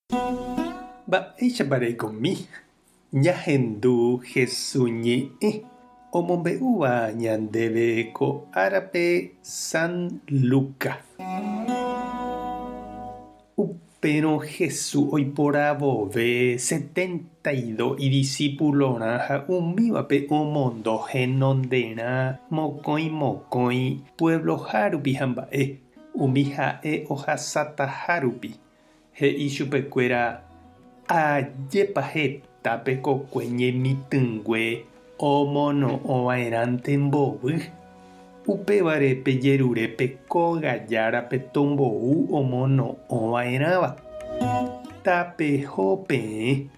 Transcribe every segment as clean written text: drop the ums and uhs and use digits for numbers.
Mba'éichapa reikomi ñahendu Jesús ñe'ẽ omombe'úva ñandéve ko árape San Lucas. Upérõ Jesús oipóra vove 72 idiscípulorã ha umívape omondo henonderã mokõi puebloha rupi ha mba'e umi ha'e ohasátaha rupi he'i chupekuéra ajépa hetápe kokue ñemitỹngue omono'õvairãnte mbovy. Upévare pejerurépe kogajárape tombou omono'õvairãva. Tapeho peẽ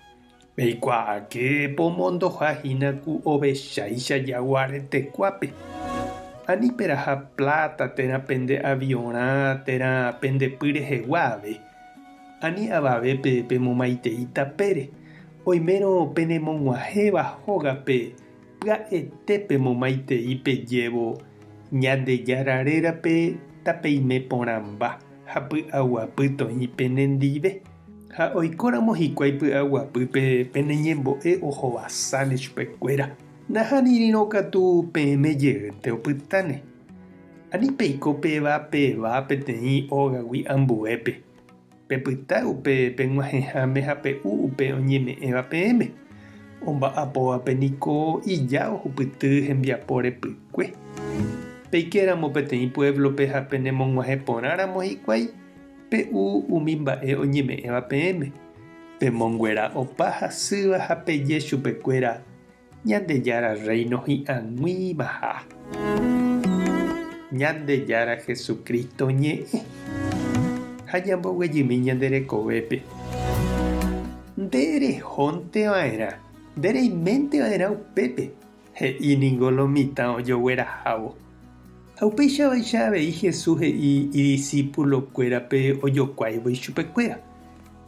peikuaáke pomondohahína ku ovecháicha jaguaretekuápe. Aníperaha plata térã pende aviõrã térã pendepy reheguáve. Ani avavépe pemomaitei tapére. Oimérõ penemog̃uahẽva hógape pya'ete pemomaitei pejévo ñandejárarérape tapeime porãmba ha py'aguapy toĩ penendive. Ha oikóramo hikuái py'aguapýpe peneñembo'e ohovasáne chupekuéra. Nahánirõ katu peẽmejeýnte opytáne. Ani peiko peva peteĩ ógagui ambuépe. Pepyta upe peg̃uahẽháme ha pe'u upe oñeme'ẽva peẽme. Omba'apovape niko ija ohupyty hembiapo repykue. Peikéramo peteĩ pueblope ha penemog̃uahẽ porãramo hikuái pe'u umi mba'e oñeme'ẽva peẽme. Pemonguera opa hasýva ha peje chupekuéra Ñandejára Reino hi'ag̃uímaha. Ñandejára Jesucristo ñe'ẽ. Ha ñamboguejymi ñande rekovépe. Nderehonteva'erã, ndereiménteva'erã upépe, he'íningo lo mitã ojoguerahávo. Ha upéichavaicha avei Jesús he'i idiscípulokuérape ojokuáivoi chupekuéra.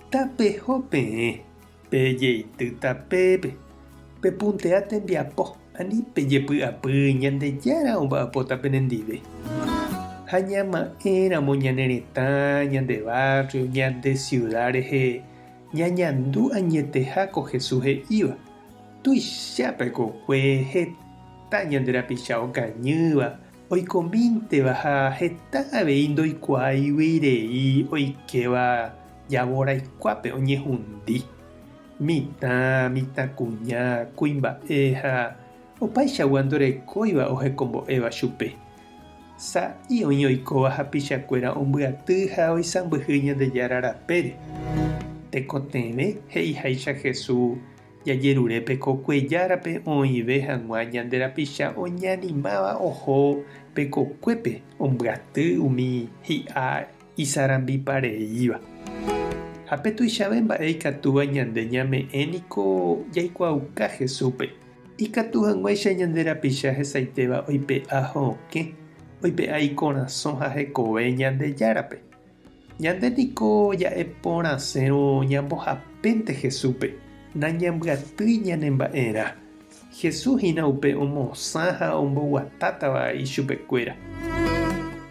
Tapeho peẽ, pejeity tapépe, pepuntea tembiapo, ani pejepy'apy Ñandejára omba'apóta penendive. Ha ñama'ẽramo ñane retã, ñande barrio, ñande ciudad rehe ñañandu añeteháko Jesús he'íva. Tuichápe kokue heta ñande rapicha okañýva, oikomínteva ha heta avei ndoikuaaivyrei oikeva javoraikuápe oñehundi. Mitãkuña, kuimba'e ha opaichagua ndorekóiva ohekombo'éva chupe. Sa'i oĩ oikóva hapichakuéra ombyaty ha oisãmbyhy Ñandejára rapére. Tekotẽve he'iháicha Jesús jajerurépe ko kuejárape oĩve hag̃ua ñande rapicha oñanimáva oho pekokuépe ombyaty umi hi'a isarambipareíva. Ha petuicháve mba'e ikatúva ñande ñame'ẽniko jaikuauka Jesúspe. Ikatu hag̃uáicha ñande rapicha hesaitéva oipe'a hokẽ, oipe'a ikorasõ ha hekove Ñandejárape. Ñande niko ja'e porãsérõ ñambohapénte Jesúspe. Nañambyatýi ñanemba'erã. Jesúshína upe omosã ha omboguatátava ichupekuéra.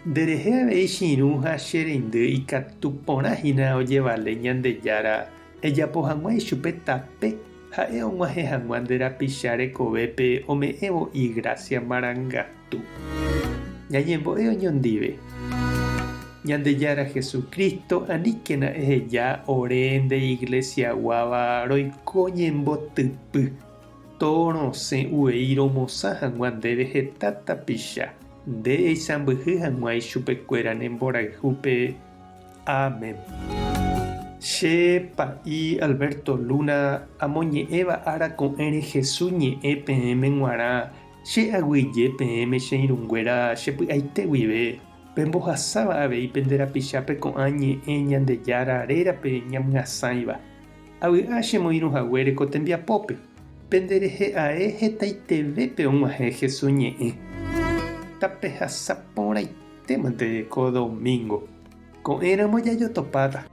Nderehe avei chiru ha che reindy ikatu porãhína ojevale Ñandejára ejapo hag̃ua ichupe tape ha'e og̃uahẽ hag̃ua nde rapicha rekovépe ome'ẽvo igracia marangatu. Ñañembo'e oñondive. Ñandejára Jesucristo aníkena eheja ore nde iglesiaguáva roiko ñembotypy. Torosẽ uvei romosã hag̃ua ndéve heta tapicha. Nde eisãmbyhy hag̃ua ichupekuéra nemborayhúpe. Amén. Che pa'i Alberto Luna amoñe'ẽva ára ko'ẽre Jesús ñe'ẽ peẽme g̃uarã che aguyje peẽme che irũnguéra chepy'aite guive. Pembohasáva avei pende rapichápe ko'ã ñe'ẽ Ñandejára rérape ñamyhasãiva. Avy'a chemoirũhaguére ko tembiapópe. Penderehe ae hetaitevépe og̃uahẽ Jesús ñe'ẽ. Tape hasapórãitemante ko domingo. Ko'ẽramo jajotopáta.